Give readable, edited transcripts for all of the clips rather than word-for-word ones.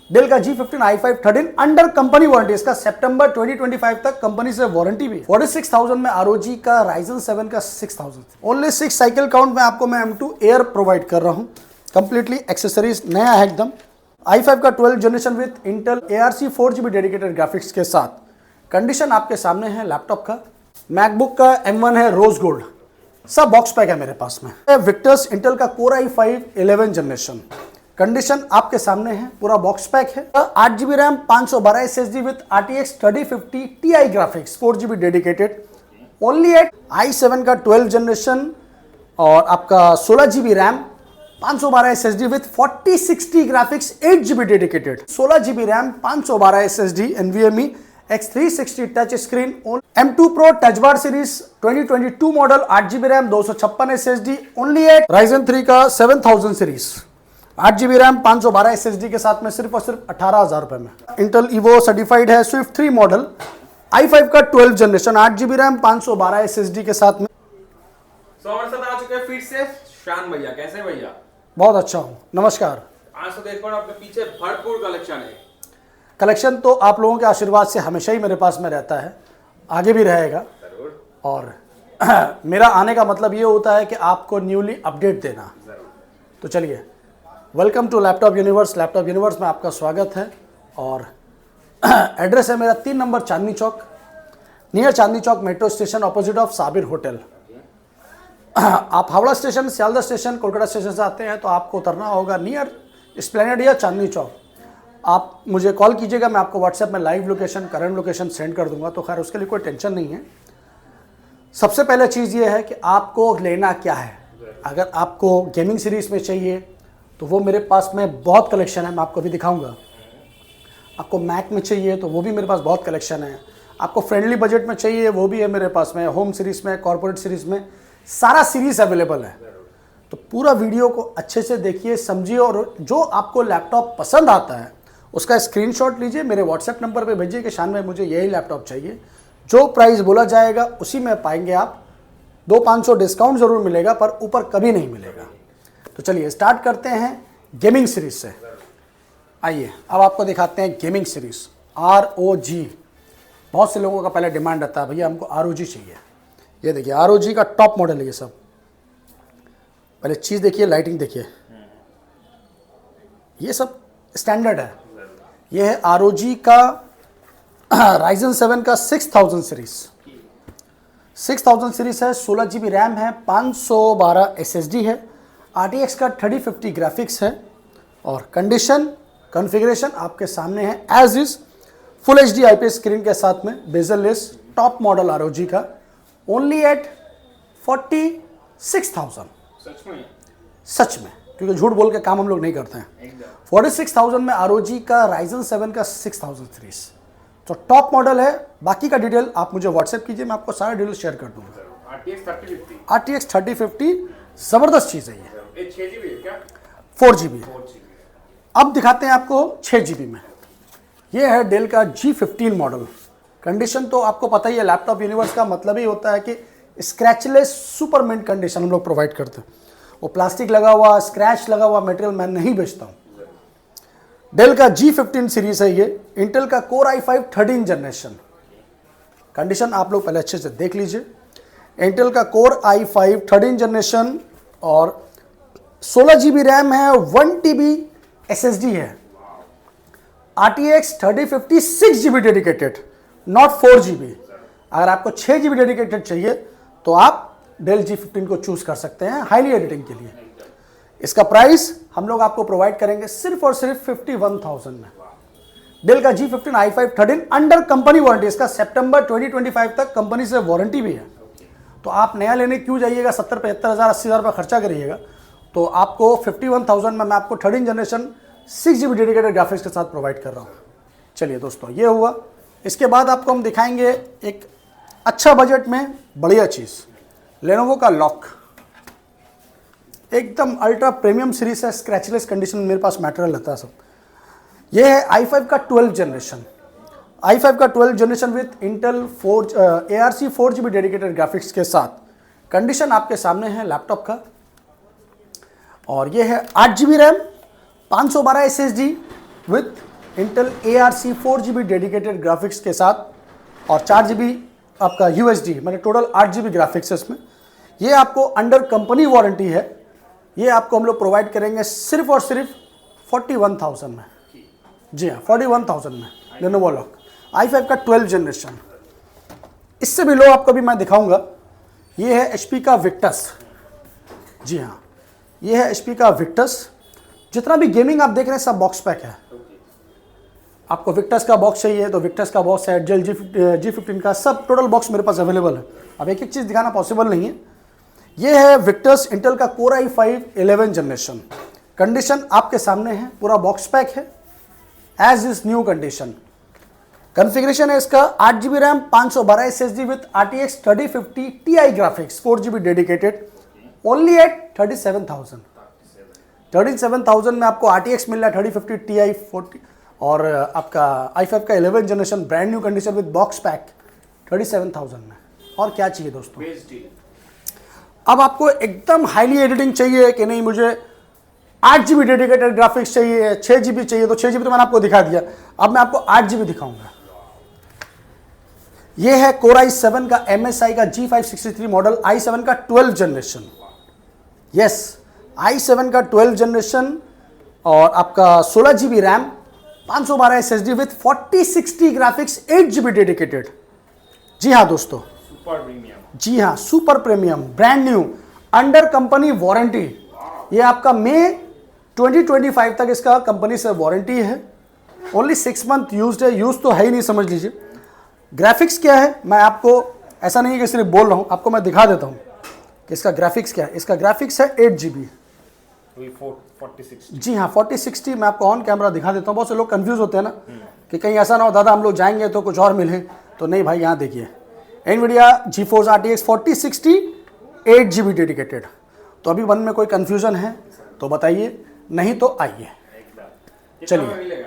Del का G15 i5 13 under company warranty, इसका सितंबर 2025 तक कंपनी से वारंटी भी। 46,000 में ROG का Ryzen 7 का 6,000, ओनली 6 साइकिल काउंट में आपको मैं M2 एयर प्रोवाइड कर रहा हूं। कंप्लीटली एक्सेसरीज नया है एकदम। i5 का 12 generation with Intel ARC 4GB dedicated graphics के साथ। कंडीशन आपके सामने है लैपटॉप का। मैकबुक का M1 है रोज गोल्ड, सब बॉक्स पैक है मेरे पास में। विक्टर्स इंटेल का Core i5 11 जनरेशन। कंडीशन आपके सामने है, पूरा बॉक्स पैक है। 8GB RAM 512 SSD with RTX 3050 Ti graphics 4GB dedicated, only at i7 का 12 जनरेशन और आपका 16GB RAM 512 SSD with 4060 graphics 8GB dedicated, 16GB RAM 512 SSD NVMe X360 touch screen. M2 Pro touch bar series 2022 model 8GB RAM 256 SSD, only at Ryzen 3 का 7000 series 8GB RAM 512 SSD के साथ में सिर्फ और सिर्फ 18,000 रुपए में। इंटेल Evo सर्टिफाइड है Swift 3 मॉडल i5 का 12 जनरेशन 8GB रैम 512 SSD के साथ में। हमारे साथ आ चुके हैं फिर से शान भैया। कैसे भैया? बहुत अच्छा हूँ, नमस्कार। आज तो देख पा आपके पीछे भरपूर कलेक्शन है। कलेक्शन तो आप लोगों के आशीर्वाद से हमेशा ही मेरे पास में रहता है, आगे भी रहेगा। और मेरा आने का मतलब ये होता है कि आपको न्यूली अपडेट देना। तो चलिए, welcome to laptop universe. Laptop universe में आपका स्वागत है। और एड्रेस है मेरा 3 नंबर Chandni Chowk, near Chandni Chowk metro station, opposite of Sabir hotel. आप Howrah station, Sealdah station, Kolkata station से आते हैं तो आपको उतरना होगा नियर एस्प्लेनेड या चांदनी चौक। आप मुझे कॉल कीजिएगा, मैं आपको व्हाट्सएप में live location, current location send कर दूंगा। तो खैर उसके लिए कोई टेंशन नहीं है। सबसे पहले चीज़ ये है कि आपको लेना क्या है। अगर आपको गेमिंग सीरीज में चाहिए तो वो मेरे पास में बहुत कलेक्शन है, मैं आपको अभी दिखाऊंगा। आपको मैक में चाहिए तो वो भी मेरे पास बहुत कलेक्शन है। आपको फ्रेंडली बजट में चाहिए वो भी है मेरे पास में। होम सीरीज में, कॉर्पोरेट सीरीज में, सारा सीरीज अवेलेबल है। तो पूरा वीडियो को अच्छे से देखिए, समझिए और जो आपको लैपटॉप पसंद आता है उसका स्क्रीनशॉट लीजिए, मेरे व्हाट्सएप नंबर पे भेजिए कि शान भाई मुझे यही लैपटॉप चाहिए। जो प्राइस बोला जाएगा उसी में पाएंगे आप। 200-500 डिस्काउंट ज़रूर मिलेगा पर ऊपर कभी नहीं मिलेगा। तो चलिए स्टार्ट करते हैं गेमिंग सीरीज से। आइए अब आपको दिखाते हैं गेमिंग सीरीज ROG। बहुत से लोगों का पहले डिमांड रहता है भैया हमको ROG चाहिए। ये देखिए ROG का टॉप मॉडल है ये सब। पहले चीज़ देखिए, लाइटिंग देखिए, ये सब स्टैंडर्ड है। ये है ROG का Ryzen 7 का 6000 सीरीज। 6000 सीरीज है, 16GB रैम है, 512 SSD है, RTX का 3050 ग्राफिक्स है। और कंडीशन, कॉन्फ़िगरेशन आपके सामने है as is. Full HD IPS screen के साथ में, bezel less, top model ROG का, ओनली एट 46,000। सच में, क्योंकि झूठ बोल के काम हम लोग नहीं करते हैं। 46,000 में ROG का Ryzen 7 का 6000 सीरीज तो टॉप मॉडल है। बाकी का डिटेल आप मुझे व्हाट्सएप कीजिए, मैं आपको सारा डिटेल शेयर कर दूंगा। RTX 3050 जबरदस्त चीज़ है ये। 6GB है क्या? 4GB। अब दिखाते हैं आपको 6GB में। ये है डेल का G15 मॉडल। कंडीशन तो आपको पता ही है, लैपटॉप यूनिवर्स का मतलब ही होता है कि स्क्रैचलेस सुपर मिंट कंडीशन हम लोग प्रोवाइड करते हैं। वो प्लास्टिक लगा हुआ, स्क्रैच लगा हुआ मटेरियल मैं नहीं बेचता हूँ। डेल का G15 सीरीज है ये, इंटेल का Core i5 13 जनरेशन। कंडीशन आप लोग पहले अच्छे से देख लीजिए। इंटेल का Core i5 13 जनरेशन और 16GB रैम है, 1TB SSD है, RTX 3050 6GB dedicated, not 4GB। अगर आपको 6GB डेडिकेटेड चाहिए तो आप डेल G15 को चूज कर सकते हैं हाईली एडिटिंग के लिए। इसका प्राइस हम लोग आपको प्रोवाइड करेंगे सिर्फ और सिर्फ 51,000 में। डेल का G15 i5 13 under company warranty, इसका सितंबर 2025 तक कंपनी से वारंटी भी है। तो आप नया लेने क्यों जाइएगा, 70-75,000 80,000 रुपये खर्चा करिएगा। तो आपको 51,000 में मैं आपको 13 जनरेशन 6GB डेडिकेटेड ग्राफिक्स के साथ प्रोवाइड कर रहा हूँ। चलिए दोस्तों, ये हुआ। इसके बाद आपको हम दिखाएंगे एक अच्छा बजट में बढ़िया चीज़, लेनोवो का लॉक। एकदम अल्ट्रा प्रीमियम सीरीज है, स्क्रैचलेस कंडीशन में मेरे पास मटेरियल रहता है सब। ये है i5 का 12 जनरेशन। i5 का 12 generation with Intel ARC 4GB dedicated graphics के साथ। कंडीशन आपके सामने है लैपटॉप का। और ये है 8GB RAM, 512 SSD with Intel ARC 4GB dedicated graphics के साथ और 4GB आपका USD, मतलब टोटल 8GB ग्राफिक्स है इसमें। ये आपको अंडर कंपनी वारंटी है। ये आपको हम लोग प्रोवाइड करेंगे सिर्फ और सिर्फ 41,000 में। जी हाँ, 41,000 में Lenovo Lock i5 का 12 जनरेशन। इससे भी लो आपको भी मैं दिखाऊंगा। ये है HP का Victus। जी हाँ, ये है HP का Victus। जितना भी गेमिंग आप देख रहे हैं सब बॉक्स पैक है। आपको Victus का बॉक्स चाहिए तो Victus का बॉक्स है, डेल G15 का सब टोटल बॉक्स मेरे पास अवेलेबल है। अब एक एक चीज़ दिखाना पॉसिबल नहीं है। ये है Victus इंटेल का Core i5 11 जनरेशन। कंडीशन आपके सामने है, पूरा बॉक्स पैक है as is new condition. Configuration है इसका 8GB RAM 512 SSD with RTX 3050 Ti graphics 4GB dedicated, only at 37,000। 37,000 में आपको RTX मिल रहा है 3050 Ti 40 और आपका i5 का 11 generation brand new condition with box pack 37,000 में। और क्या चाहिए दोस्तों? अब आपको एकदम हाईली एडिटिंग चाहिए कि नहीं, मुझे 8GB डेडिकेटेड ग्राफिक्स चाहिए, 6GB चाहिए, तो 6GB तो मैंने आपको दिखा दिया। अब मैं आपको 8GB दिखाऊंगा। ये है Core i7 का MSI का G563 मॉडल, i7 का 12 जनरेशन। यस, i7 का 12 जनरेशन और आपका 16GB RAM 512 SSD with 4060 graphics 8GB dedicated. जी हाँ दोस्तों, सुपर प्रीमियम। जी हाँ, super premium brand new under company warranty. ये आपका मई 2025 तक इसका कंपनी से वारंटी है। ओनली 6 मंथ यूज्ड है, यूज तो है ही नहीं समझ लीजिए। ग्राफिक्स क्या है मैं आपको ऐसा नहीं है कि सिर्फ बोल रहा हूँ, आपको मैं दिखा देता हूँ कि इसका ग्राफिक्स क्या है। इसका ग्राफिक्स है 8GB। 4060। जी हाँ, 4060 मैं आपको ऑन कैमरा दिखा देता हूँ। बहुत से लोग कंफ्यूज होते हैं ना कि कहीं ऐसा ना हो दादा हम लोग जाएंगे तो कुछ और मिले, तो नहीं भाई, यहाँ देखिए NVIDIA GeForce RTX 4060 8GB dedicated. तो अभी मन में कोई कंफ्यूजन है तो बताइए, नहीं तो आइए। चलिए,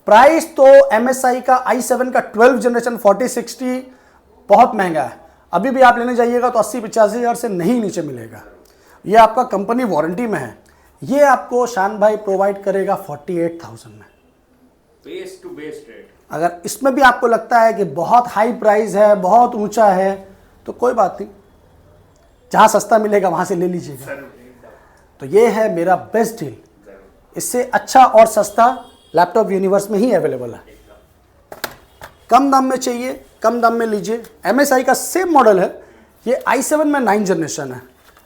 प्राइस तो MSI का i7 का 12 जनरेशन 4060 बहुत महंगा है। अभी भी आप लेने जाइएगा तो 80-85 हज़ार से नहीं नीचे मिलेगा। ये आपका कंपनी वारंटी में है। ये आपको शान भाई प्रोवाइड करेगा 48,000 में, बेस टू बेस रेट। अगर इसमें भी आपको लगता है कि बहुत हाई प्राइस है, बहुत ऊंचा है, तो कोई बात नहीं, जहां सस्ता मिलेगा वहां से ले लीजिएगा। तो ये है मेरा बेस्ट डील। इससे अच्छा और सस्ता लैपटॉप यूनिवर्स में ही अवेलेबल है। कम दाम में चाहिए, कम दाम में लीजिए। MSI का सेम मॉडल है, ये i7 में 9 जनरेशन है,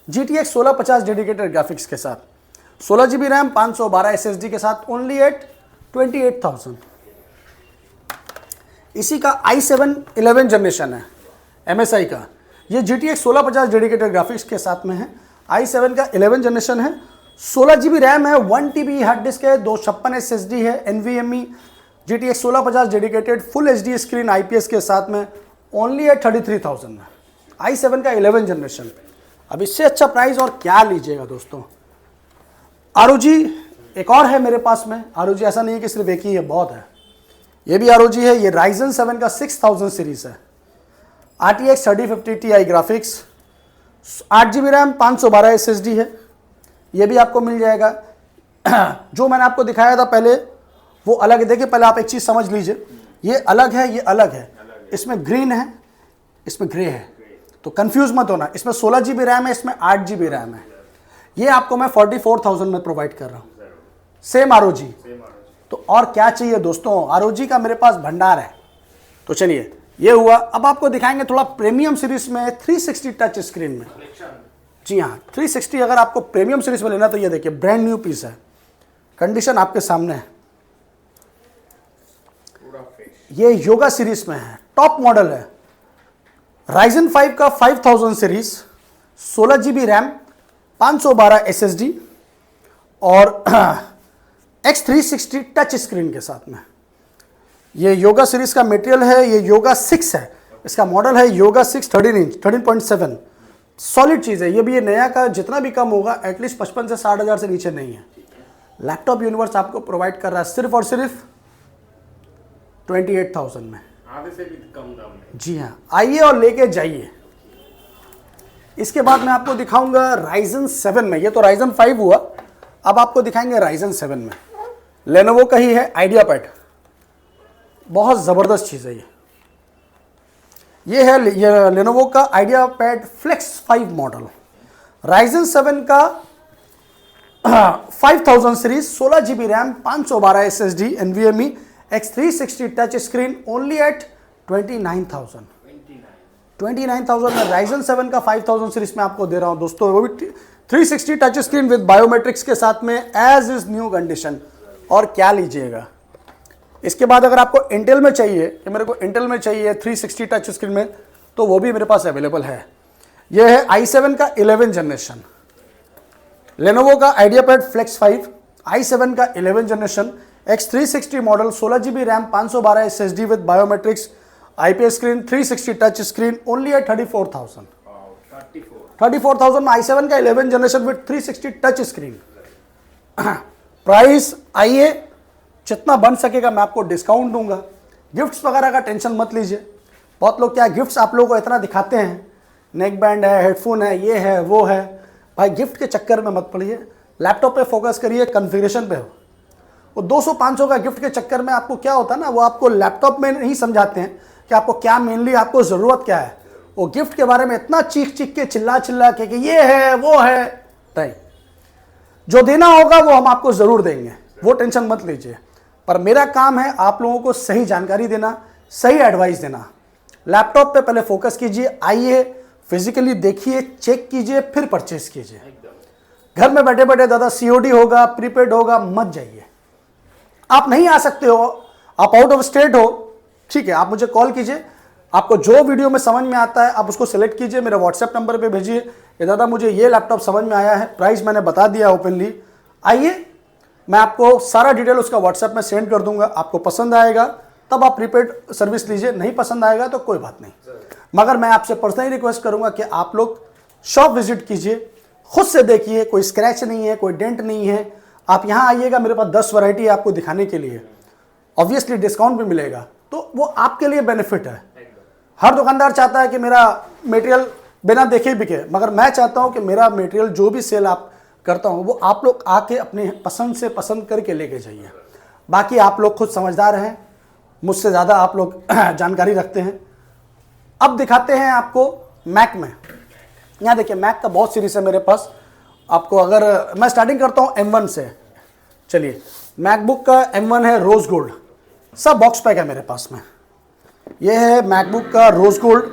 GTX 1650 डेडिकेटेड ग्राफिक्स के साथ, 16GB रैम 512 SSD के साथ, ओनली एट 28,000। इसी का i7 11 जनरेशन है MSI का, ये GTX 1650 डेडिकेटेड ग्राफिक्स के साथ में है। i7 का 11 जनरेशन है, 16GB रैम है, 1TB हार्ड डिस्क है, 256 SSD है, NVMe, GTX 1650 dedicated full HD screen IPS के साथ में, ओनली एट 33,000 में। i7 का 11 जनरेशन। अब इससे अच्छा प्राइस और क्या लीजिएगा दोस्तों? ROG एक और है मेरे पास में। ROG ऐसा नहीं है कि सिर्फ एक ही है, बहुत है। ये भी ROG है, ये Ryzen 7 का 6000 सीरीज है, RTX 3050 Ti graphics, 8GB RAM 512 SSD है। ये भी आपको मिल जाएगा। जो मैंने आपको दिखाया था पहले वो अलग है। देखिए पहले आप एक चीज़ समझ लीजिए, ये अलग है, ये अलग है। इसमें ग्रीन है, इसमें ग्रे है, तो कंफ्यूज मत होना। इसमें 16GB रैम है, इसमें 8GB रैम है। ये आपको मैं 44,000 में प्रोवाइड कर रहा हूँ, सेम ROG। तो और क्या चाहिए दोस्तों? ROG का मेरे पास भंडार है। तो चलिए, ये हुआ। अब आपको दिखाएंगे थोड़ा प्रीमियम सीरीज में 360 टच स्क्रीन में। जी हाँ, 360 अगर आपको प्रीमियम सीरीज में लेना तो ये देखिए ब्रांड न्यू पीस है, कंडीशन आपके सामने है। ये योगा सीरीज में है, टॉप मॉडल है। Ryzen 5 का 5000 सीरीज, 16GB रैम, 512 SSD और X360 टच स्क्रीन के साथ में। ये योगा सीरीज का मटेरियल है, ये योगा 6 है, इसका मॉडल है योगा 6 13 इंच 13.7। सॉलिड चीज़ है। ये भी ये नया का जितना भी कम होगा एटलीस्ट 55 से 60 हज़ार से नीचे नहीं है। लैपटॉप यूनिवर्स आपको प्रोवाइड कर रहा है सिर्फ और सिर्फ 28,000 में, आधे से भी कम दाम में। जी हाँ, आइए और लेके जाइए। इसके बाद मैं आपको दिखाऊंगा Ryzen 7 में। ये तो Ryzen 5 हुआ, अब आपको दिखाएंगे Ryzen 7 में। Lenovo का ही है, आइडियापैड। बहुत ज़बरदस्त चीज़ है ये है लेनोवो का IdeaPad Flex 5 model, Ryzen 7 का 5000 series, 16 GB RAM, 512 SSD, NVMe X360 touch screen, only at 29,000 में राइजन 7 का 5000 सीरीज में आपको दे रहा हूं दोस्तों, वो भी 360 टच स्क्रीन विद बायोमेट्रिक्स के साथ में, एज इज न्यू कंडीशन। और क्या लीजिएगा इसके बाद, अगर आपको इंटेल में चाहिए कि मेरे को इंटेल में चाहिए 360 टच स्क्रीन में, तो वो भी मेरे पास अवेलेबल है। यह है i7 का 11 जनरेशन, लेनोवो का आइडिया पैड फ्लेक्स 5, i7 का 11 generation, X360 model, 16 GB RAM, 512 SSD with biometrics, IPS screen, 360 touch screen, only at 34,000 में i7 का 11 generation with 360 touch screen. Price आइए, जितना बन सकेगा मैं आपको डिस्काउंट दूंगा। गिफ्ट्स वगैरह का टेंशन मत लीजिए। बहुत लोग क्या गिफ्ट्स आप लोगों को इतना दिखाते हैं, नेक बैंड है, हेडफोन है, ये है, वो है। भाई गिफ्ट के चक्कर में मत पड़िए, लैपटॉप पे फोकस करिए, कॉन्फ़िगरेशन पे हो। वो 200-500 का गिफ्ट के चक्कर में आपको क्या होता है ना, वो आपको लैपटॉप में नहीं समझाते हैं कि आपको क्या मेनली आपको ज़रूरत क्या है। वो गिफ्ट के बारे में इतना चीख के चिल्ला के कि ये है वो है, नहीं, जो देना होगा वो हम आपको ज़रूर देंगे, वो टेंशन मत लीजिए। पर मेरा काम है आप लोगों को सही जानकारी देना, सही एडवाइस देना। लैपटॉप पे पहले फोकस कीजिए, आइए फिजिकली देखिए, चेक कीजिए, फिर परचेस कीजिए। घर में बैठे बैठे दादा COD होगा, प्रीपेड होगा, मत जाइए। आप नहीं आ सकते हो, आप आउट ऑफ स्टेट हो, ठीक है, आप मुझे कॉल कीजिए। आपको जो वीडियो में समझ में आता है आप उसको सेलेक्ट कीजिए, मेरे व्हाट्सएप नंबर पे भेजिए, ये दादा मुझे ये लैपटॉप समझ में आया है, प्राइस मैंने बता दिया ओपनली, आइए मैं आपको सारा डिटेल उसका व्हाट्सएप में सेंड कर दूंगा। आपको पसंद आएगा तब आप प्रीपेड सर्विस लीजिए, नहीं पसंद आएगा तो कोई बात नहीं। मगर मैं आपसे पर्सनली रिक्वेस्ट करूंगा कि आप लोग शॉप विजिट कीजिए, खुद से देखिए, कोई स्क्रैच नहीं है, कोई डेंट नहीं है। आप यहाँ आइएगा, मेरे पास 10 वैरायटी है आपको दिखाने के लिए, ऑब्वियसली डिस्काउंट भी मिलेगा, तो वो आपके लिए बेनिफिट है। हर दुकानदार चाहता है कि मेरा मटेरियल बिना देखे बिके, मगर मैं चाहता हूँ कि मेरा मटेरियल जो भी सेल आप करता हूँ वो आप लोग आके अपने पसंद से पसंद करके लेके जाइए। बाकी आप लोग खुद समझदार हैं, मुझसे ज़्यादा आप लोग जानकारी रखते हैं। अब दिखाते हैं आपको मैक में। यहाँ देखिए मैक का बहुत सीरीज है मेरे पास। आपको अगर मैं स्टार्टिंग करता हूँ M1 से, चलिए मैकबुक का M1 है रोज गोल्ड, सब बॉक्स पैक है मेरे पास में। ये है मैकबुक का rose gold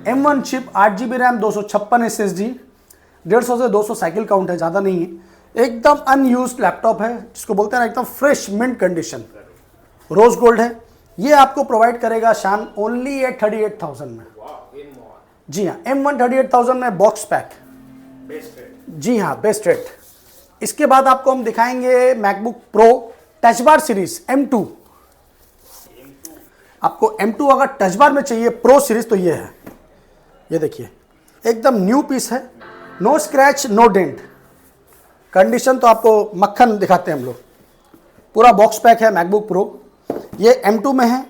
M1 chip, 8 GB RAM, 256 SSD, 150 से 200 साइकिल काउंट है, ज़्यादा नहीं है। एकदम अनयूज्ड लैपटॉप है, जिसको बोलते हैं ना एकदम fresh mint condition, rose gold है। ये आपको प्रोवाइड करेगा शान ओनली एट 38,000 में। जी हाँ, M1 38,000 में बॉक्स पैक, जी हाँ, बेस्ट रेट। इसके बाद आपको हम दिखाएंगे MacBook Pro touch bar series M2। आपको M2 अगर टच बार में चाहिए प्रो सीरीज तो ये है, ये देखिए एकदम न्यू पीस है, no scratch no dent, condition तो आपको मक्खन दिखाते हैं हम लोग। पूरा बॉक्स पैक है मैकबुक प्रो, ये M2 में है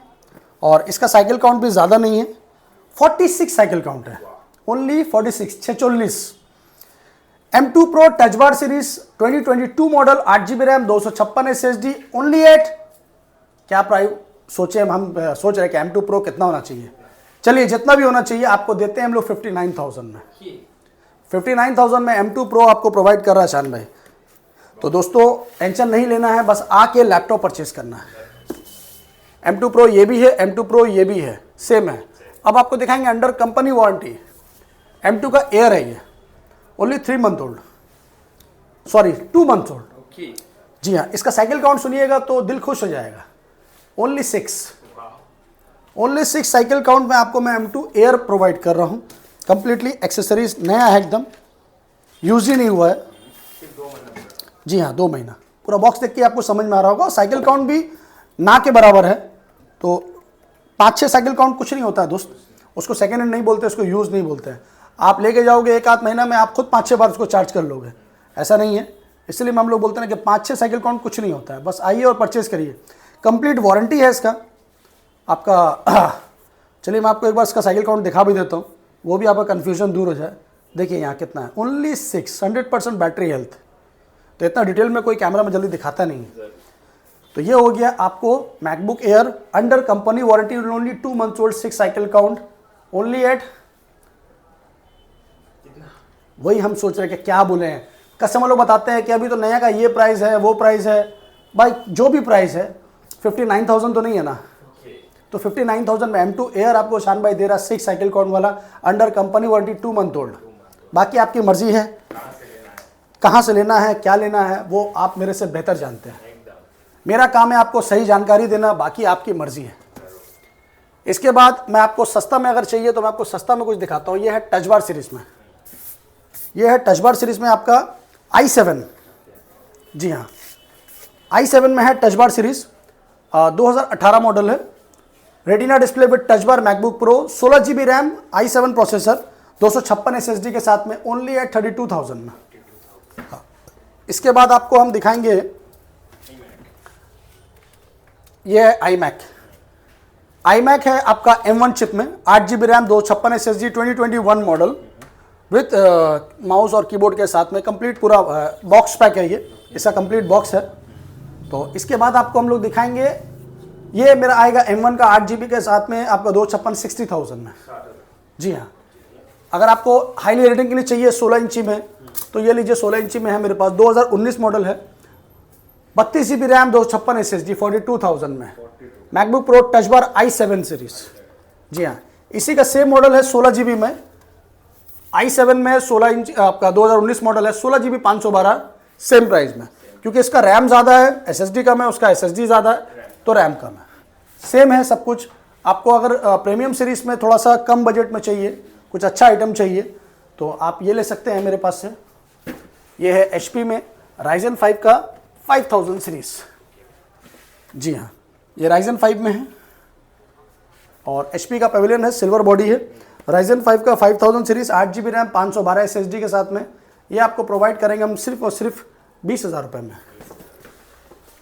और इसका साइकिल काउंट भी ज़्यादा नहीं है, 46 साइकिल काउंट है, only 46, 46। M2 pro touch bar series 2022 model, 8 GB RAM, 256 SSD, only at, क्या प्राइस सोचे हम सोच रहे हैं कि M2 प्रो कितना होना चाहिए, चलिए जितना भी होना चाहिए आपको देते हैं हम लोग 59,000 में। 59,000 में M2 प्रो आपको प्रोवाइड कर रहा है शान भाई। तो दोस्तों टेंशन नहीं लेना है, बस आके लैपटॉप परचेस करना है। M2 प्रो ये भी है, M2 प्रो ये भी है, सेम है। अब आपको दिखाएंगे अंडर कंपनी वारंटी, M2 का एयर है ये, only 3 month old, sorry 2 month old. जी हाँ, इसका साइकिल काउंट सुनिएगा तो दिल खुश हो जाएगा, ओनली 6 साइकिल काउंट में आपको मैं M2 एयर प्रोवाइड कर रहा हूँ। कंप्लीटली एक्सेसरीज नया है, एकदम यूज ही नहीं हुआ है। जी हाँ, 2 महीना। पूरा बॉक्स देख के आपको समझ में आ रहा होगा। साइकिल काउंट भी ना के बराबर है, तो 5-6 साइकिल काउंट कुछ नहीं होता है दोस्त, उसको सेकेंड हैंड नहीं बोलते, उसको यूज़ नहीं बोलते हैं। आप लेके जाओगे 1-8 महीना में आप खुद 5-6 बार उसको चार्ज कर लोगे, ऐसा नहीं है। इसलिए हम लोग बोलते हैं कि 5-6 साइकिल काउंट कुछ नहीं होता है। बस आइए और परचेज करिए, कंप्लीट वारंटी है इसका आपका। चलिए मैं आपको एक बार इसका साइकिल काउंट दिखा भी देता हूँ, वो भी आपका कन्फ्यूजन दूर हो जाए। देखिए यहाँ कितना है, ओनली 6, 100% बैटरी हेल्थ। तो इतना डिटेल में कोई कैमरा में जल्दी दिखाता नहीं है। तो ये हो गया आपको MacBook air under company warranty, only 2 months old, 6 cycle count, only at, वही हम सोच रहे हैं कि क्या बोले हैं। कस्टमर लोग बताते हैं कि अभी तो नया का ये प्राइस है, वो प्राइस है। भाई जो भी प्राइस है 59,000 तो नहीं है ना। तो 59,000 में M2 एयर आपको शान भाई दे रहा, 6 साइकिल काउंट वाला, under company warranty, 2 month old. बाकी आपकी मर्जी है कहाँ से लेना है, क्या लेना है, वो आप मेरे से बेहतर जानते हैं। मेरा काम है आपको सही जानकारी देना, बाकी आपकी मर्जी है। इसके बाद मैं आपको सस्ता में अगर चाहिए तो मैं आपको सस्ता में कुछ दिखाता हूँ। ये है टच बार सीरीज में, ये है टच बार सीरीज में आपका i7, जी हाँ i7 में है टच बार सीरीज, 2018 मॉडल है, retina display with touch bar, MacBook pro, 16 GB RAM, i7 processor, 256 SSD के साथ में, ओनली एट 32,000 में। इसके बाद आपको हम दिखाएंगे, ये है iMac है आपका M1 चिप में, 8 GB RAM, 256 SSD, 2021 model with mouse और कीबोर्ड के साथ में, कंप्लीट पूरा बॉक्स पैक है ये, इसका कंप्लीट बॉक्स है। तो इसके बाद आपको हम लोग दिखाएंगे, ये मेरा आएगा M1 का 8 GB के साथ में आपका 256 60,000 में, जी हाँ। अगर आपको हाईली रेटिंग के लिए चाहिए 16 इंची में तो ये लीजिए, 16 इंची में है मेरे पास, 2019 मॉडल है, 32 GB रैम, 256 SSD, 42,000 में, MacBook Pro touch bar i7 series, जी हाँ। इसी का सेम मॉडल है 16 GB में, i7 में 16 इंच आपका 2019 मॉडल है, 16 GB 512, सेम प्राइस में, क्योंकि इसका रैम ज़्यादा है, SSD कम है, उसका SSD ज़्यादा है तो रैम कम है, सेम है सब कुछ। आपको अगर प्रीमियम सीरीज में थोड़ा सा कम बजट में चाहिए, कुछ अच्छा आइटम चाहिए तो आप ये ले सकते हैं मेरे पास से। ये है HP में Ryzen 5 का 5000 सीरीज, जी हाँ, ये Ryzen 5 में है और HP का पेविलियन है, सिल्वर बॉडी है। Ryzen 5 का 5000 सीरीज, 8 GB रैम, 512 SSD के साथ में, ये आपको प्रोवाइड करेंगे हम सिर्फ और सिर्फ 20,000 रुपये में,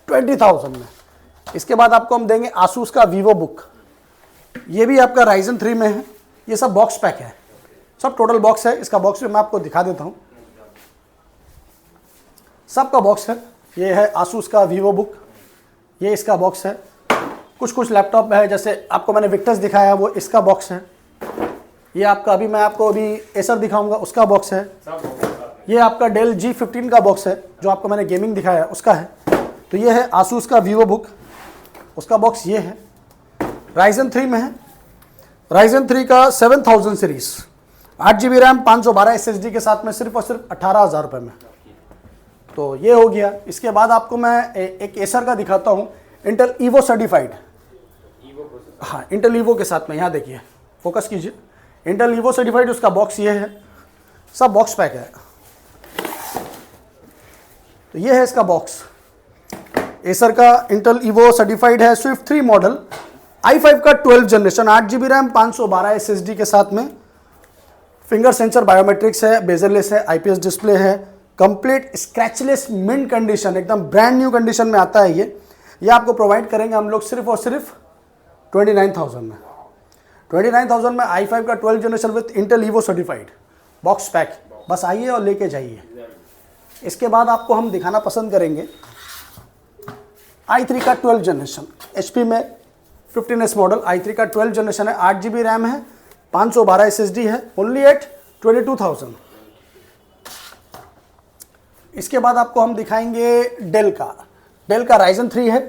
20,000 में। इसके बाद आपको हम देंगे Asus का Vivo बुक, ये भी आपका Ryzen 3 में है, ये सब बॉक्स पैक है, सब टोटल बॉक्स है। इसका बॉक्स भी मैं आपको दिखा देता हूँ, सबका बॉक्स है। ये है Asus का Vivo बुक, ये इसका बॉक्स है। कुछ कुछ लैपटॉप है, जैसे आपको मैंने विक्टर्स दिखाया वो इसका बॉक्स है। ये आपका अभी मैं आपको अभी एसर दिखाऊंगा उसका बॉक्स है। ये आपका डेल G15 का बॉक्स है, जो आपको मैंने गेमिंग दिखाया उसका है। तो ये है Asus का Vivo बुक, उसका बॉक्स ये है, Ryzen 3 में है। Ryzen 3 का 7000 सीरीज, 8 GB रैम, 512 SSD के साथ में, सिर्फ और सिर्फ 18,000 रुपये में। तो ये हो गया। इसके बाद आपको मैं एक एसर का दिखाता हूँ, इंटेल ईवो सर्टिफाइड, हाँ इंटेल ईवो के साथ में, यहाँ देखिए फोकस कीजिए, इंटेल ईवो सर्टिफाइड, उसका बॉक्स ये है, सब बॉक्स पैक है। तो ये है इसका बॉक्स, एसर का इंटेल ईवो सर्टिफाइड है, स्विफ्ट 3 मॉडल, i5 का 12 जनरेशन, 8 GB रैम, 512 SSD के साथ में, फिंगर सेंसर बायोमेट्रिक्स है, बेजरलेस है, IPS डिस्प्ले है, कंप्लीट स्क्रैचलेस मिंट कंडीशन, एकदम ब्रांड न्यू कंडीशन में आता है ये आपको प्रोवाइड करेंगे हम लोग सिर्फ और सिर्फ 29,000 में। 29,000 में i5 का 12 generation with Intel evo certified, box pack, बस आइए और लेके जाइए। इसके बाद आपको हम दिखाना पसंद करेंगे i3 का 12 जनरेशन, HP में 15S मॉडल, i3 का 12 जनरेशन है, 8 GB रैम है, 512 SSD है, ओनली एट 22,000। इसके बाद आपको हम दिखाएंगे डेल का Ryzen 3 है,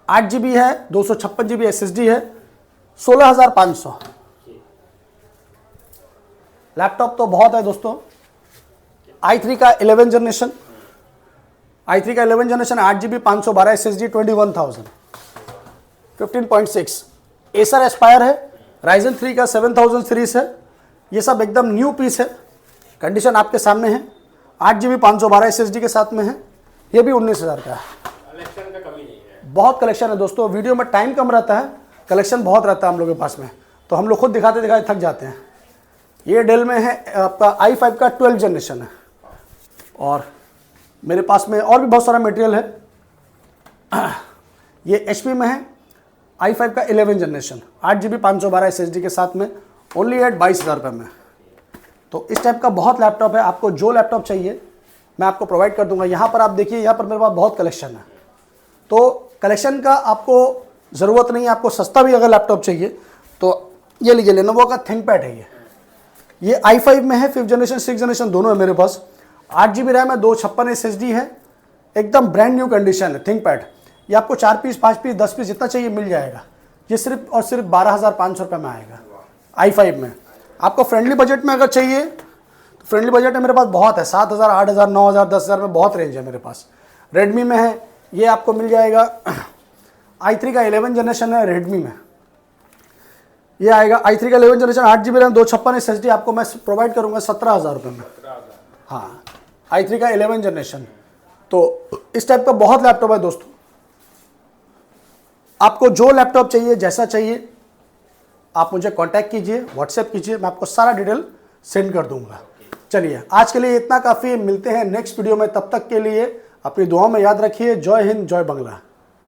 8 GB है, 256 GB SSD है, 16,500। लैपटॉप तो बहुत है दोस्तों। i3 का 11 जनरेशन, i3 का 11 generation, 8 GB, 512 SSD, 21,000, 15.6। Acer Aspire है, Ryzen 3 का 7000 सीरीज है, ये सब एकदम न्यू पीस है, कंडीशन आपके सामने है, 8 GB 512 SSD के साथ में है, ये भी 19,000 का है। कलेक्शन का कमी नहीं है, बहुत कलेक्शन है दोस्तों, वीडियो में टाइम कम रहता है, कलेक्शन बहुत रहता है हम लोगों के पास में, तो हम लोग खुद दिखाते दिखाते थक जाते हैं। ये डेल में है आपका i5 का 12 जनरेशन है, और मेरे पास में और भी बहुत सारा मटेरियल है। ये HP में है, i5 का 11 जनरेशन, 8 GB 512 SSD के साथ में, ओनली एट 22,000 रुपये में। तो इस टाइप का बहुत लैपटॉप है, आपको जो लैपटॉप चाहिए मैं आपको प्रोवाइड कर दूंगा। यहाँ पर आप देखिए, यहाँ पर मेरे पास बहुत कलेक्शन है। तो कलेक्शन का आपको ज़रूरत नहीं है, आपको सस्ता भी अगर लैपटॉप चाहिए तो ये लीजिए, लेनोवो का थिंकपैड है ये i5 में है, 5th जनरेशन 6th जनरेशन दोनों है मेरे पास। 8 GB रैम है, 256 SSD है, एकदम ब्रांड न्यू कंडीशन है थिंकपैड। ये आपको 4 पीस 5 पीस 10 पीस जितना चाहिए मिल जाएगा। ये सिर्फ और सिर्फ 12,500 रुपये में आएगा i5 में। आपको फ्रेंडली बजट में अगर चाहिए तो फ्रेंडली बजट में मेरे पास बहुत है, 7,000 8,000 9,000 10,000 में बहुत रेंज है मेरे पास। रेडमी में है, ये आपको मिल जाएगा i3 का 11 जनरेशन है रेडमी में, ये आएगा i3 का 11 जनरेशन 8 GB रैम 256 SSD आपको मैं प्रोवाइड करूँगा 17,000 रुपये में। हाँ, i3 का 11 जनरेशन। तो इस टाइप का बहुत लैपटॉप है दोस्तों, आपको जो लैपटॉप चाहिए जैसा चाहिए आप मुझे कांटेक्ट कीजिए, व्हाट्सएप कीजिए, मैं आपको सारा डिटेल सेंड कर दूंगा। चलिए आज के लिए इतना काफ़ी, मिलते हैं नेक्स्ट वीडियो में, तब तक के लिए अपनी दुआओं में याद रखिए। जय हिंद, जय बांग्ला।